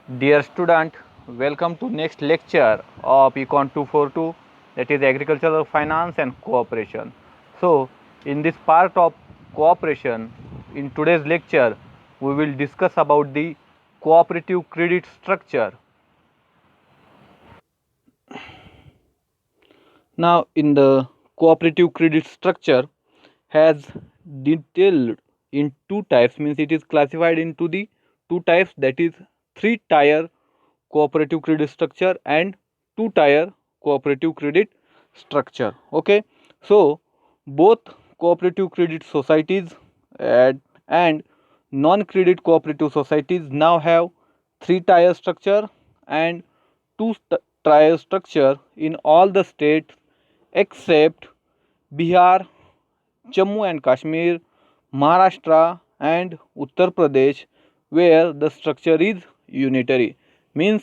Dear student, welcome to next lecture of Econ 242, that is Agricultural Finance and Cooperation. So, in this part of cooperation, in today's lecture, we will discuss about the cooperative credit structure. Now, in the cooperative credit structure has detailed in two types, means it is classified into the two types, that is three tier cooperative credit structure and two tier cooperative credit structure. Okay, so both cooperative credit societies and non credit cooperative societies now have three tier structure and two tier structure in all the states except Bihar, Jammu and Kashmir, Maharashtra and Uttar Pradesh, where the structure is unitary. Means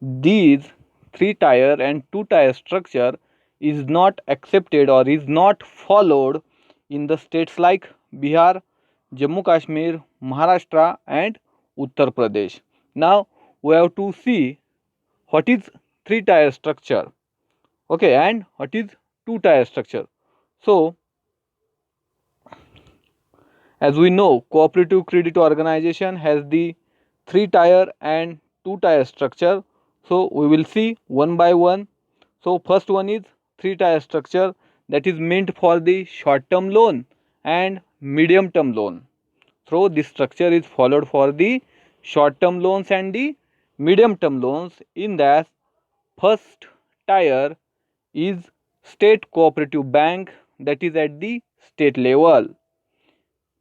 these three tier and two tier structure is not accepted or is not followed in the states like Bihar, Jammu Kashmir, Maharashtra and Uttar Pradesh. Now we have to see what is three tier structure, okay, and what is two tier structure. So as we know, cooperative credit organization has the three tier and two tier structure. So we will see one by one. So first one is three tier structure, that is meant for the short term loan and medium term loan. So this structure is followed for the short term loans and the medium term loans. In that, first tier is state cooperative bank, that is at the state level.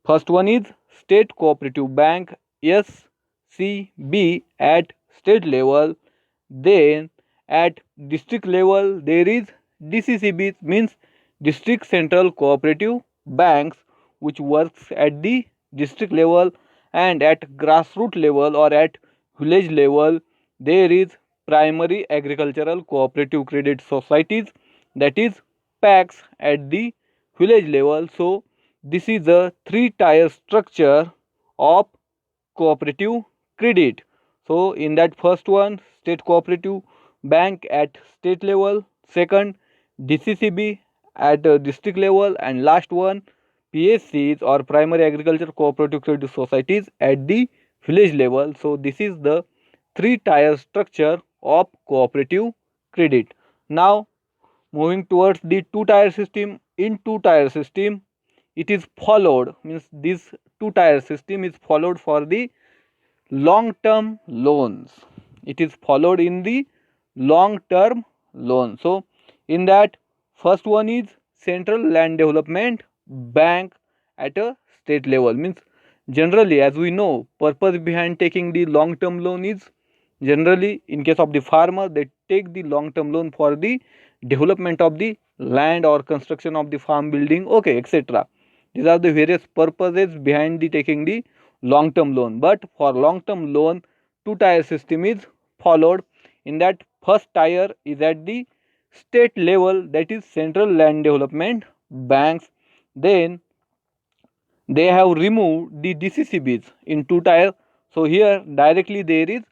First one is State Cooperative Bank SCB at state level. Then at district level there is DCCB, means District Central Cooperative Banks, which works at the district level, and at grassroots level or at village level there is Primary Agricultural Cooperative Credit Societies, that is PACs at the village level. So this is a three tier structure of cooperative credit. So in that first one, state cooperative bank at state level, second DCCB at district level, and last one PSCs or primary agriculture cooperative credit societies at the village level. So this is the three tier structure of cooperative credit. Now moving towards the two tier system. In two tier system, it is followed, means this two tier system is followed for the long term loans. It is followed in the long term loan. So in that, first one is Central Land Development Bank at a state level. Means generally, as we know, purpose behind taking the long term loan is generally, in case of the farmer, they take the long term loan for the development of the land or construction of the farm building, okay, etc. These are the various purposes behind the taking the long term loan. But for long term loan, two tier system is followed. In that, first tier is at the state level, that is Central Land Development Banks. Then they have removed the DCCBs in two tier. So here directly there is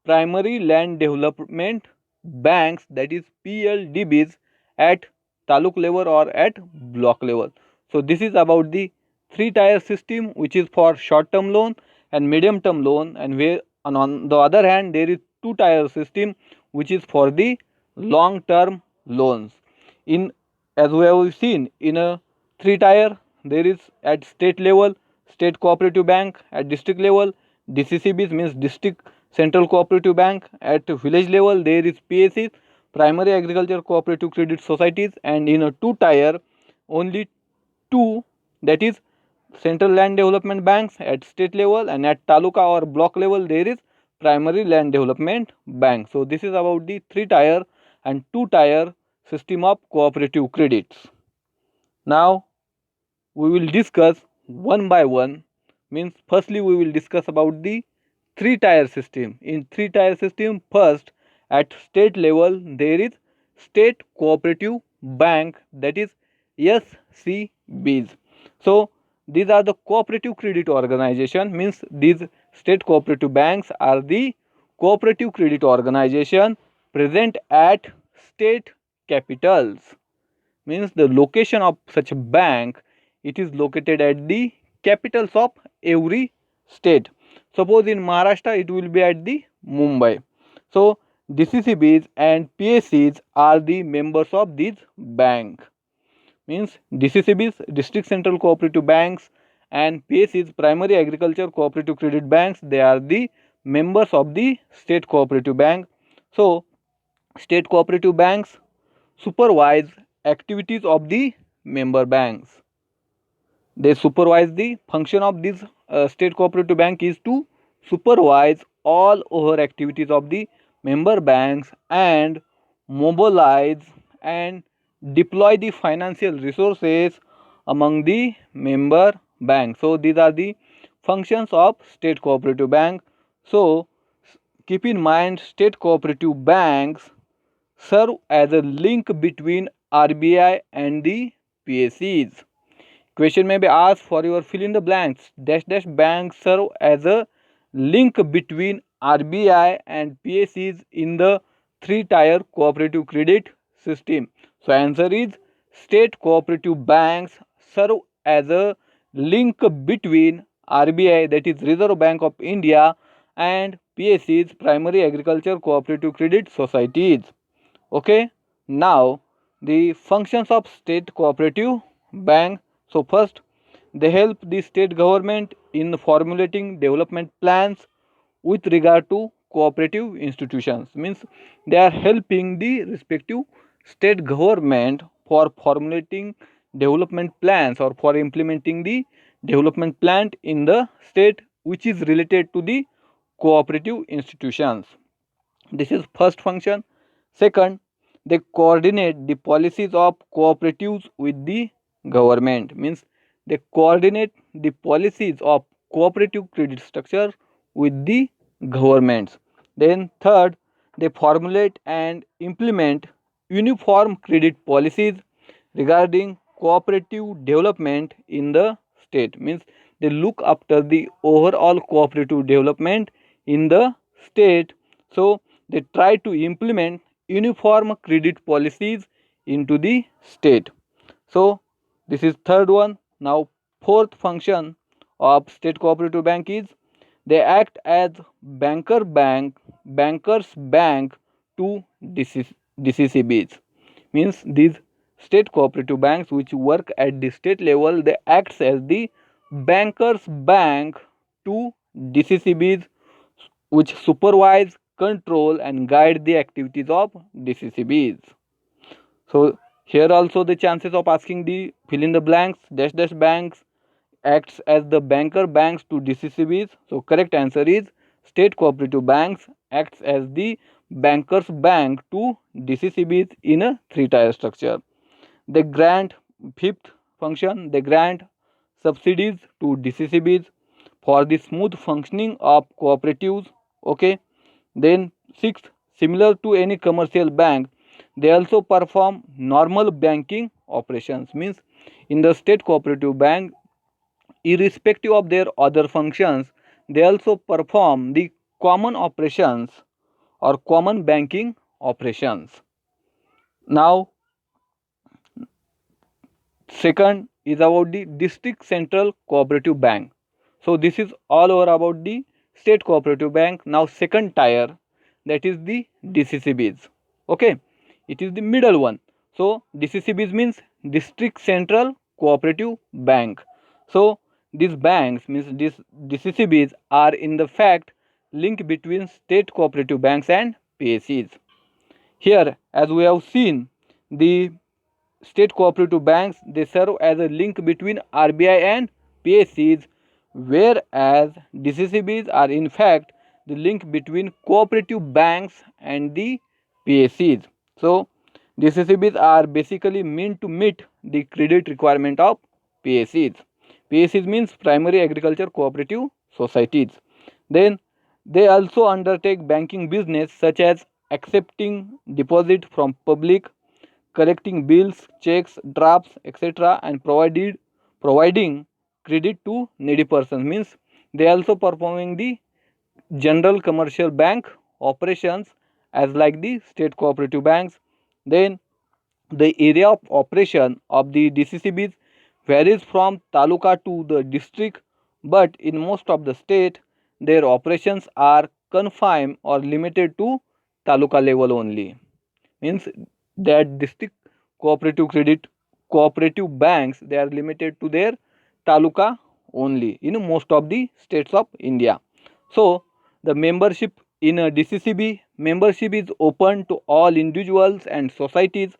Primary Land Development Banks, that is PLDBs at taluk level or at block level. So this is about the three tier system, which is for short term loan and medium term loan, and where and on the other hand there is two tier system, which is for the long term loans. In, as we have seen, in a three tier there is at state level state cooperative bank, at district level DCCBs, means district central cooperative bank, at village level there is PSCs, primary agriculture cooperative credit societies, and in a two tier only two, that is Central Land Development Banks at state level, and at taluka or block level there is Primary Land Development Bank. So this is about the three tier and two tier system of cooperative credits. Now we will discuss one by one. Means firstly we will discuss about the three tier system. In three tier system, first at state level there is State Cooperative Bank, that is SCBs. So these are the cooperative credit organization, means these state cooperative banks are the cooperative credit organization present at state capitals. Means the location of such a bank, it is located at the capitals of every state. Suppose in Maharashtra it will be at the Mumbai. So DCCBs and PSCs are the members of this bank. Means DCCBs, district central cooperative banks, and PSCs, primary agriculture cooperative credit banks, they are the members of the state cooperative bank. So state cooperative banks supervise activities of the member banks. They supervise the function of this state cooperative bank is to supervise all over activities of the member banks and mobilize and deploy the financial resources among the member banks. So these are the functions of state cooperative bank. So keep in mind, state cooperative banks serve as a link between RBI and the PSCs. Question may be asked for your fill in the blanks. Dash dash banks serve as a link between RBI and PSCs in the three-tier cooperative credit system. So answer is state cooperative banks serve as a link between RBI, that is Reserve Bank of India, and PSCs, primary agriculture cooperative credit societies. Okay, now the functions of state cooperative bank. So first, they help the state government in formulating development plans with regard to cooperative institutions. Means they are helping the respective state government for formulating development plans or for implementing the development plan in the state which is related to the cooperative institutions. This is first function. Second, they coordinate the policies of cooperatives with the government. Means they coordinate the policies of cooperative credit structure with the governments. Then third, they formulate and implement uniform credit policies regarding cooperative development in the state. Means they look after the overall cooperative development in the state. So they try to implement uniform credit policies into the state. So this is third one. Now fourth function of state cooperative bank is they act as bankers bank to DCCBs. Means these state cooperative banks which work at the state level, they act as the bankers bank to DCCBs, which supervise, control and guide the activities of DCCBs. So here also the chances of asking the fill in the blanks. Dash dash banks acts as the banker banks to DCCBs. So correct answer is state cooperative banks acts as the bankers bank to DCCBs in a three-tier structure. They grant, fifth function, they grant subsidies to DCCBs for the smooth functioning of cooperatives. Okay. Then sixth, similar to any commercial bank, they also perform normal banking operations. Means in the state cooperative bank, irrespective of their other functions, they also perform the common operations or common banking operations. Now second is about the district central cooperative bank. So this is all over about the state cooperative bank. Now second tier, that is the DCCBs. Okay, it is the middle one. So DCCBs means district central cooperative bank. So these banks means these DCCBs are in the fact link between state cooperative banks and PSCs. Here as we have seen, the state cooperative banks, they serve as a link between RBI and PSCs, whereas DCCBs are in fact the link between cooperative banks and the PSCs. So DCCBs are basically meant to meet the credit requirement of PSCs. PSCs means primary agriculture cooperative societies. Then they also undertake banking business such as accepting deposit from public, collecting bills, checks, drafts, etc., and providing credit to needy persons. Means they also performing the general commercial bank operations as like the state cooperative banks. Then the area of operation of the DCCBs varies from taluka to the district, but in most of the state, their operations are confined or limited to taluka level only. Means that district cooperative banks, they are limited to their taluka only in most of the states of India. So the membership in a DCCB membership is open to all individuals and societies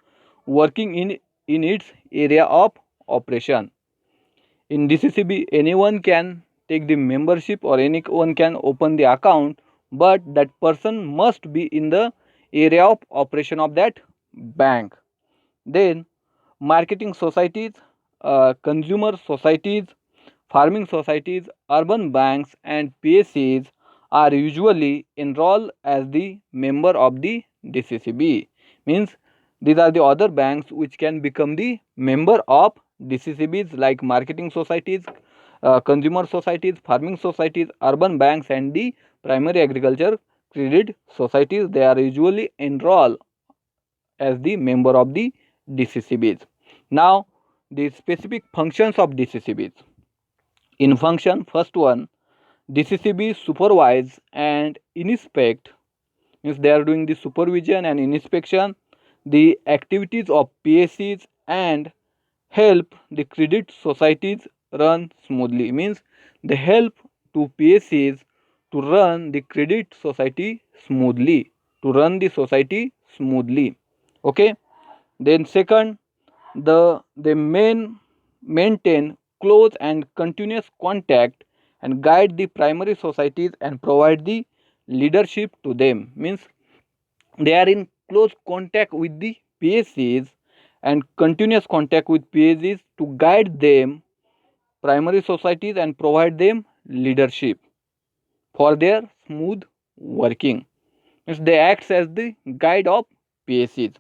working in its area of operation. In DCCB, anyone can take the membership or anyone can open the account, but that person must be in the area of operation of that bank. Then marketing societies, consumer societies, farming societies, urban banks and PSCs are usually enrolled as the member of the DCCB. Means these are the other banks which can become the member of DCCBs like marketing societies, consumer societies, farming societies, urban banks and the primary agriculture credit societies. They are usually enrolled as the member of the DCCBs. Now, the specific functions of DCCBs. In function, first one, DCCB supervise and inspect, means they are doing the supervision and inspection, the activities of PSCs and help the credit societies run smoothly. Means they help to PSCs to run the credit society smoothly, to run the society smoothly. Okay. Then second, they maintain close and continuous contact and guide the primary societies and provide the leadership to them. Means they are in close contact with the PSCs and continuous contact with PSCs to guide them primary societies and provide them leadership for their smooth working. Means they act as the guide of PSCs.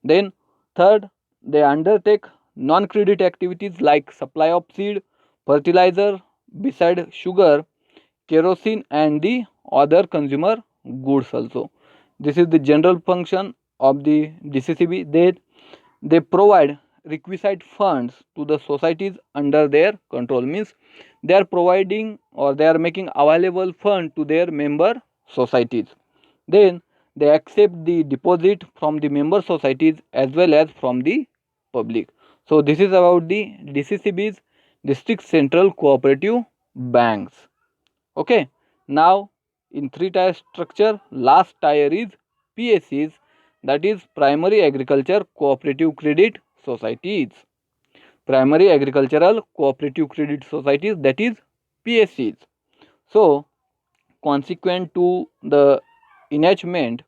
Then third, they undertake non-credit activities like supply of seed, fertilizer, beside sugar, kerosene and the other consumer goods also. This is the general function of the DCCB. They provide requisite funds to the societies under their control. Means they are providing or they are making available fund to their member societies. Then they accept the deposit from the member societies as well as from the public. So this is about the DCCBs, district central cooperative banks. Okay. Now in three tier structure, last tier is PSCs, that is primary agriculture cooperative credit societies. Primary agricultural cooperative credit societies, that is PSCs. So consequent to the enactment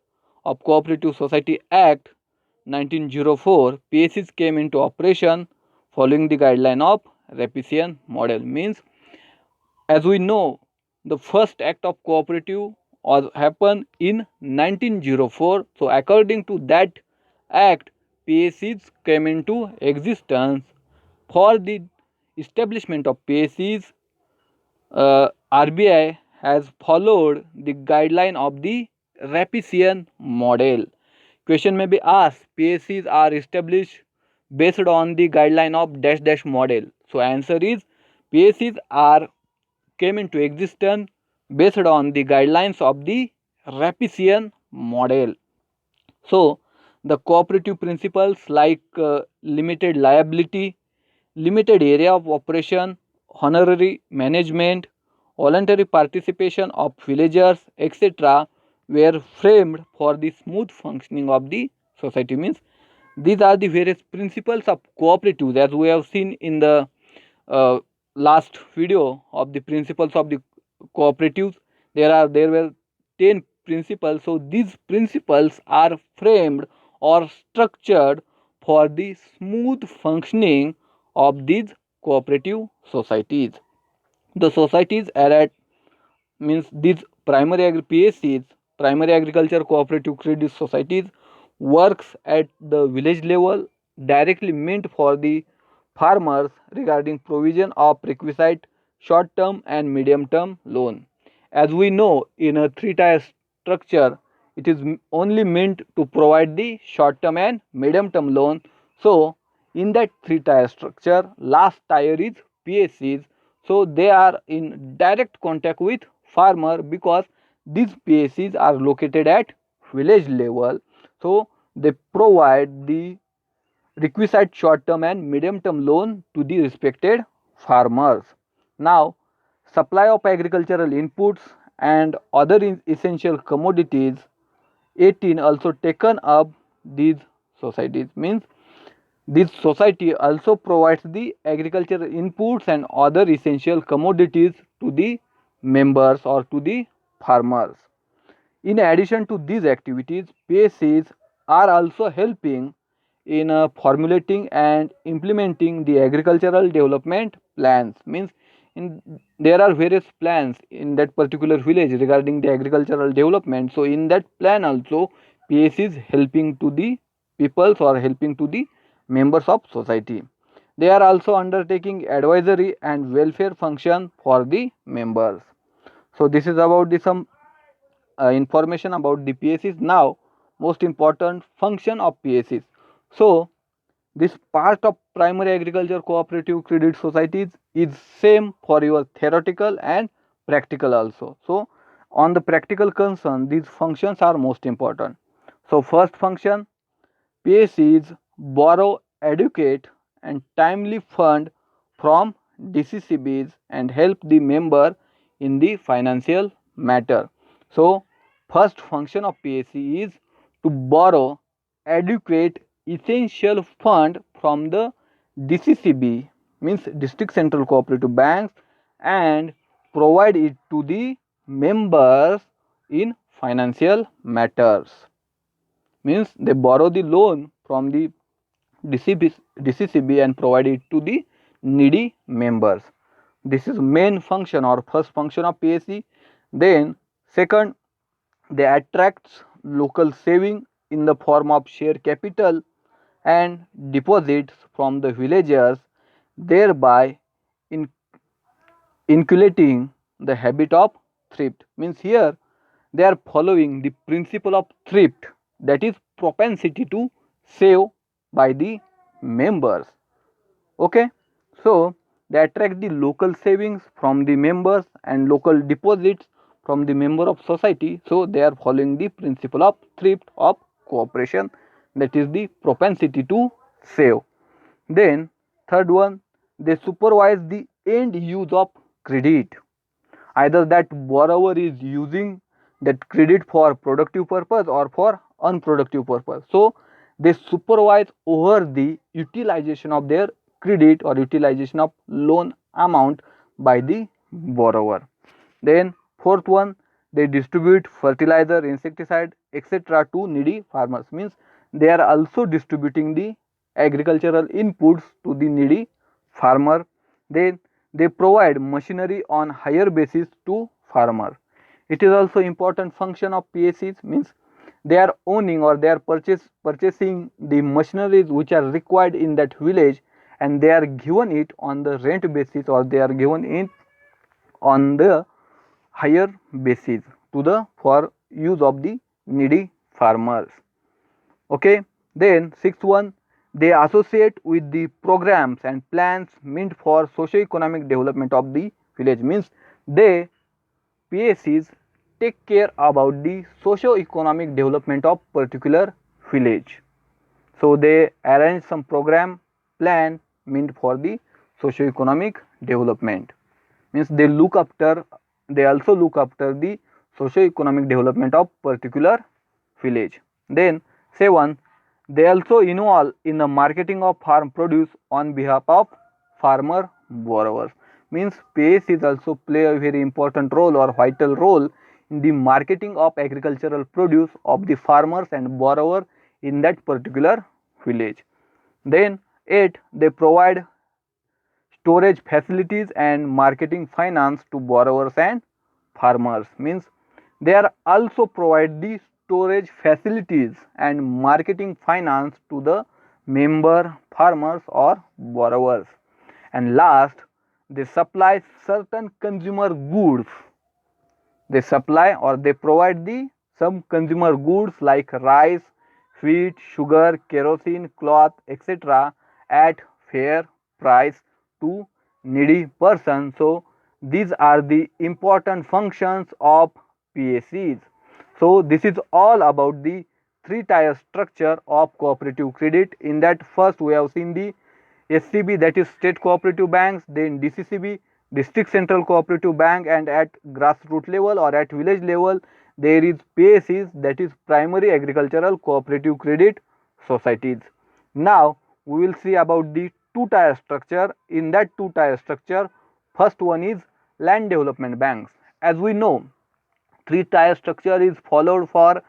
of Cooperative Society Act 1904, PSCs came into operation following the guideline of Raphesian model. Means as we know, the first act of cooperative was happened in 1904. So according to that act, PSCs came into existence. For the establishment of PSCs, RBI has followed the guideline of the Raphesian model. Question may be asked, PSCs are established based on the guideline of dash dash model. So answer is PSCs are came into existence based on the guidelines of the Raphesian model. So the cooperative principles like limited liability, limited area of operation, honorary management, voluntary participation of villagers, etc., were framed for the smooth functioning of the society. Means these are the various principles of cooperatives as we have seen in the uh, last video of the principles of the cooperatives. There were 10 principles. So these principles are framed or structured for the smooth functioning of these cooperative societies. The societies are at, means these PSCs, primary agriculture cooperative credit societies, works at the village level, directly meant for the farmers regarding provision of requisite short term and medium term loan. As we know, in a three tier structure, it is only meant to provide the short term and medium term loan. So in that three tier structure, last tier is PSCs. So they are in direct contact with farmer because these PSCs are located at village level. So they provide the requisite short term and medium term loan to the respected farmers. Now, supply of agricultural inputs and other essential commodities 18 also taken up these societies, means this society also provides the agricultural inputs and other essential commodities to the members or to the farmers. In addition to these activities, PSCs are also helping in formulating and implementing the agricultural development plans. Means in there are various plans in that particular village regarding the agricultural development. So in that plan also, PSC is helping to the peoples or helping to the members of society. They are also undertaking advisory and welfare function for the members. So this is about the some information about the PSCs. Now, most important function of PSCs. So, this part of primary agriculture cooperative credit societies is same for your theoretical and practical also. So, on the practical concern, these functions are most important. So, first function, PSCs borrow, educate and timely fund from DCCBs and help the member in the financial matter. So, first function of PSC is to borrow adequate essential fund from the DCCB, means District Central Cooperative Banks, and provide it to the members in financial matters. Means they borrow the loan from the DCCB and provide it to the needy members. This is main function or first function of PSC. Then second, they attract local saving in the form of share capital and deposits from the villagers, thereby in inculcating the habit of thrift. Means here they are following the principle of thrift, that is propensity to save by the members. Okay, so they attract the local savings from the members and local deposits from the member of society. So they are following the principle of thrift of cooperation, that is the propensity to save. Then third one, they supervise the end use of credit, either that borrower is using that credit for productive purpose or for unproductive purpose. So they supervise over the utilization of their credit or utilization of loan amount by the borrower. Then fourth one, they distribute fertilizer, insecticide, etc. to needy farmers. Means they are also distributing the agricultural inputs to the needy farmer. Then they provide machinery on higher basis to farmer. It is also important function of PSCs, means they are owning or they are purchasing the machineries which are required in that village, and they are given it on the rent basis or they are given it on the higher basis to the for use of the needy farmers. Okay, then sixth one, they associate with the programs and plans meant for socio-economic development of the village. Means they PSCs take care about the socio-economic development of particular village. So they arrange some program plan meant for the socio-economic development. Means they also look after the socio-economic development of particular village. Then 7, they also involve in the marketing of farm produce on behalf of farmer borrowers. Means PSCs also play a very important role or vital role in the marketing of agricultural produce of the farmers and borrower in that particular village. Then 8, they provide storage facilities and marketing finance to borrowers and farmers. Means they are also provide the storage facilities and marketing finance to the member farmers or borrowers. And last, they supply certain consumer goods. They supply or they provide the some consumer goods like rice, wheat, sugar, kerosene, cloth, etc. at fair price to needy persons. So these are the important functions of PSCs. So this is all about the three-tier structure of cooperative credit. In that, first we have seen the SCB, that is state cooperative banks, then DCCB, district central cooperative bank, and at grassroots level or at village level there is PSCs, that is primary agricultural cooperative credit societies. Now we will see about the two-tier structure. In that two-tier structure, first one is land development banks. As we know, three-tier structure is followed for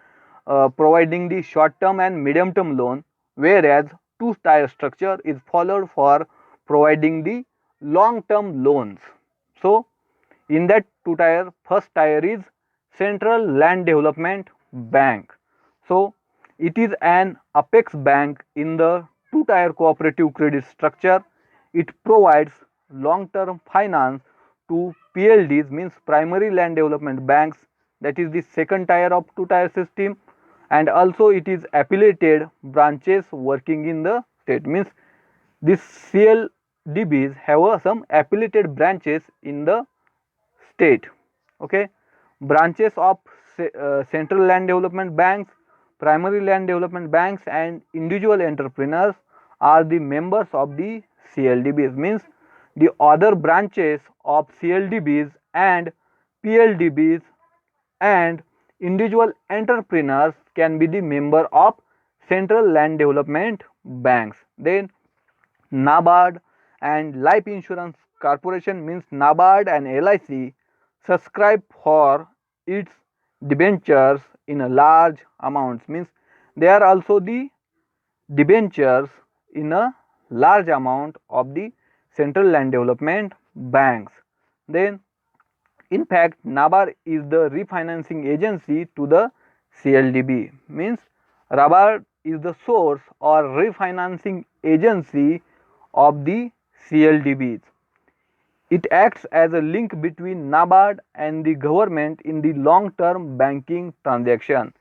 providing the short-term and medium-term loan, whereas two-tier structure is followed for providing the long-term loans. So, in that two-tier, first tier is Central Land Development Bank. So, it is an apex bank in the two-tier cooperative credit structure. It provides long-term finance to PLDs, means primary land development banks, that is the second tier of two-tier system, and also it is affiliated branches working in the state, means these CLDBs have some affiliated branches in the state. Okay, branches of central land development banks, primary land development banks, and individual entrepreneurs are the members of the CLDBs, means the other branches of CLDBs and PLDBs and individual entrepreneurs can be the member of central land development banks. Then NABARD and Life Insurance Corporation, means NABARD and LIC, subscribe for its debentures in a large amounts, means they are also the debentures in a large amount of the central land development banks. Then in fact, NABARD is the refinancing agency to the CLDB, means NABARD is the source or refinancing agency of the CLDBs. It acts as a link between NABARD and the government in the long-term banking transaction.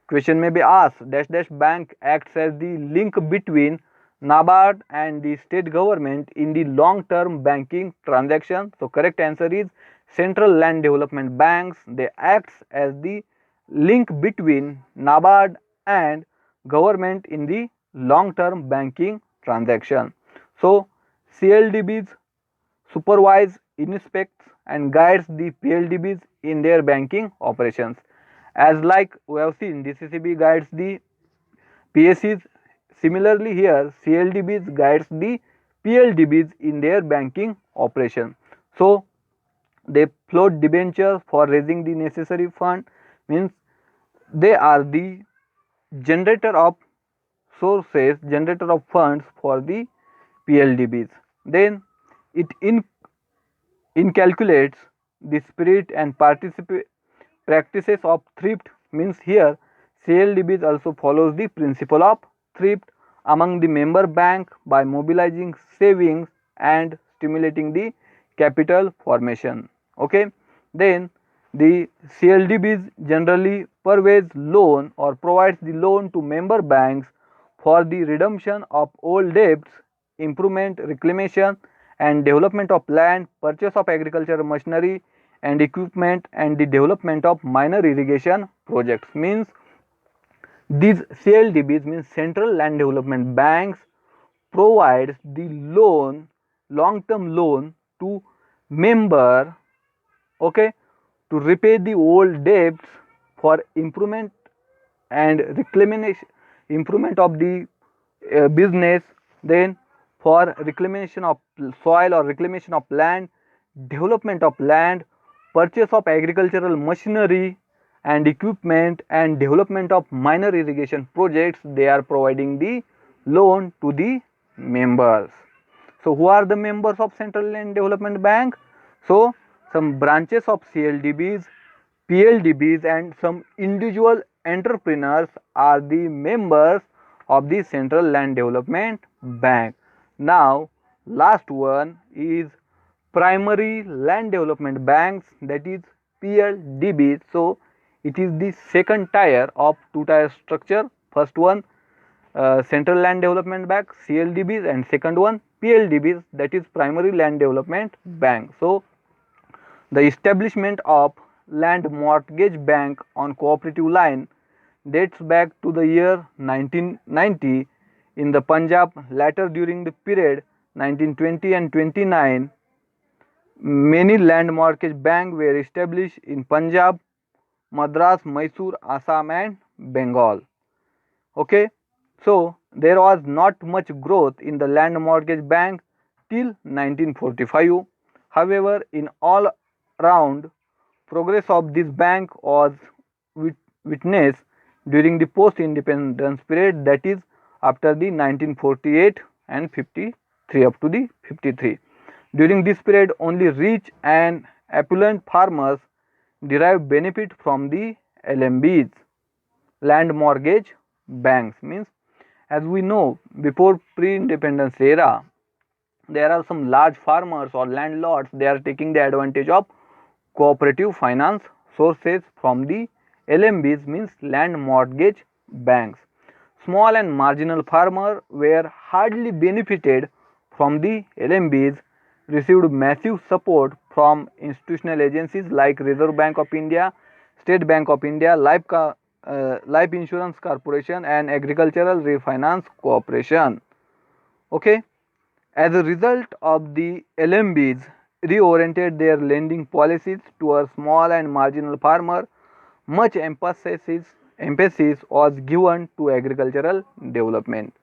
Question may be asked, dash dash bank acts as the link between NABARD and the state government in the long-term banking transaction. So correct answer is Central Land Development Banks. They acts as the link between NABARD and government in the long-term banking transaction. So CLDBs supervise, inspects and guides the PLDBs in their banking operations. As like we have seen, DCCB guides the PSCs. Similarly here CLDBs guides the PLDBs in their banking operation. So they float debentures for raising the necessary fund, means they are the generator of sources, generator of funds for the PLDBs. Then it inculcates the spirit and practices of thrift, means here CLDBs also follows the principle of thrift among the member bank by mobilizing savings and stimulating the capital formation. Okay, then the CLDBs generally provides loan or provides the loan to member banks for the redemption of old debts, improvement, reclamation and development of land, purchase of agricultural machinery and equipment, and the development of minor irrigation projects. Means these CLDBs, means Central Land Development Banks, provides the loan, long-term loan to member, okay, to repay the old debts for improvement and reclamation, improvement of the business, then for reclamation of soil or reclamation of land, development of land, purchase of agricultural machinery and equipment and development of minor irrigation projects. They are providing the loan to the members. So who are the members of Central Land Development Bank? So some branches of CLDBs, PLDBs and some individual entrepreneurs are the members of the Central Land Development Bank. Now last one is primary land development banks, that is PLDBs. So It is the second tier of two-tier structure. First one, Central Land Development Bank (CLDBs), and second one PLDBs, that is Primary Land Development Bank. So the establishment of Land Mortgage Bank on cooperative line dates back to the year 1990 in the Punjab. Later, during the period 1920 and 29, many land mortgage banks were established in Punjab, Madras, Mysore, Assam and Bengal. Okay, so there was not much growth in the land mortgage bank till 1945. However, in all round progress of this bank was witnessed during the post-independence period, that is after the 1948 and 53 up to the 53. During this period, only rich and affluent farmers derived benefit from the LMBs, land mortgage banks. Means, as we know, before pre-independence era, there are some large farmers or landlords, they are taking the advantage of cooperative finance sources from the LMBs, means land mortgage banks. Small and marginal farmers were hardly benefited from the LMBs, received massive support from institutional agencies like Reserve Bank of India, State Bank of India, Life Insurance Corporation and Agricultural Refinance Corporation. Okay. As a result of the LMBs reoriented their lending policies towards small and marginal farmers, much emphasis was given to agricultural development.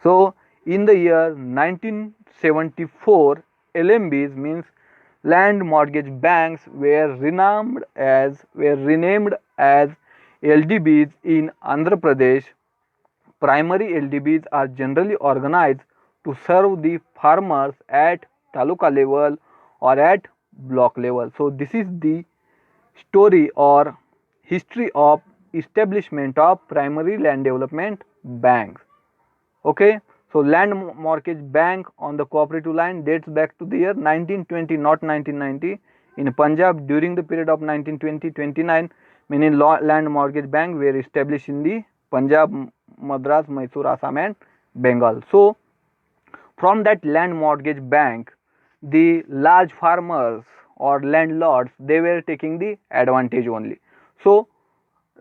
So, in the year 1974, LMBs, means land mortgage banks, were renamed as LDBs in Andhra Pradesh. Primary LDBs are generally organized to serve the farmers at taluka level or at block level. So this is the story or history of establishment of primary land development banks. Okay, so land mortgage bank on the cooperative line dates back to the year 1920, not 1990. In Punjab, during the period of 1920-29, many land mortgage banks were established in the Punjab, Madras, Mysore, Assam and Bengal. So from that land mortgage bank, the large farmers or landlords, they were taking the advantage only. So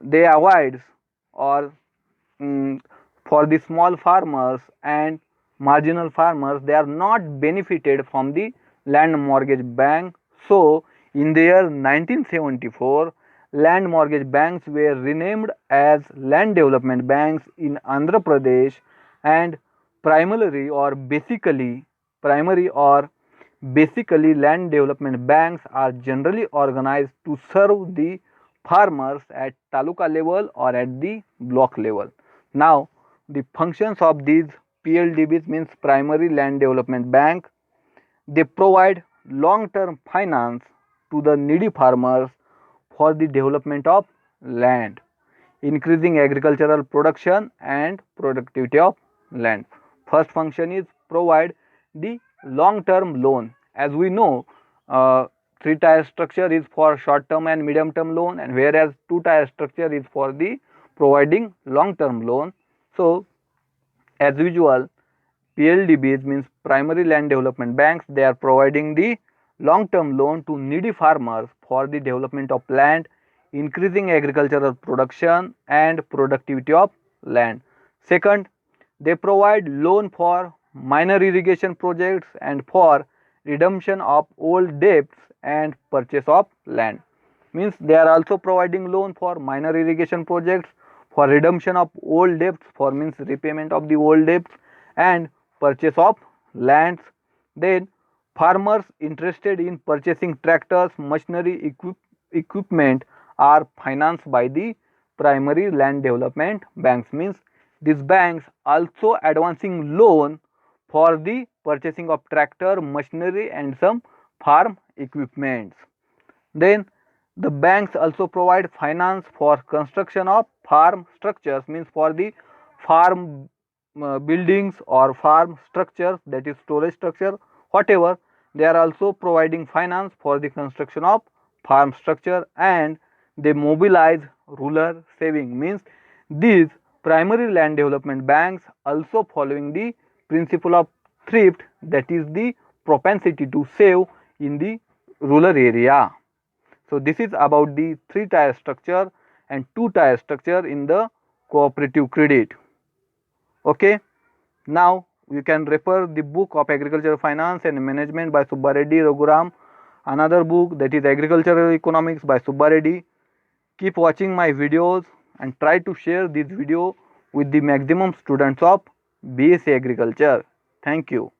they avoid, or for the small farmers and marginal farmers, they are not benefited from the land mortgage bank. So in the year 1974, land mortgage banks were renamed as land development banks in Andhra Pradesh, and primary or basically land development banks are generally organized to serve the farmers at taluka level or at the block level. Now the functions of these PLDBs, means primary land development bank, they provide long term finance to the needy farmers for the development of land, increasing agricultural production and productivity of land. First function is provide the long term loan. As we know, three-tier structure is for short term and medium term loan, and whereas two-tier structure is for the providing long term loan. So as usual, PLDBs, means primary land development banks, they are providing the long term loan to needy farmers for the development of land, increasing agricultural production and productivity of land. Second, they provide loan for minor irrigation projects and for redemption of old debts and purchase of land. Means they are also providing loan for minor irrigation projects, for redemption of old debts, for means repayment of the old debts, and purchase of lands. Then farmers interested in purchasing tractors, machinery, equipment are financed by the primary land development banks. Means these banks also advancing loan for the purchasing of tractor, machinery and some farm equipments. Then the banks also provide finance for construction of farm structures, means for the farm buildings or farm structures, that is storage structure, whatever, they are also providing finance for the construction of farm structure. And they mobilize rural saving. Means these primary land development banks also following the principle of thrift, that is the propensity to save in the rural area. So this is about the 3-tier structure and 2-tier structure in the cooperative credit. Okay, now you can refer the book of Agricultural Finance and Management by Subba Reddy, Raghu, another book, that is Agricultural Economics by Subba Reddy. Keep watching my videos and try to share this video with the maximum students of BSc Agriculture. Thank you.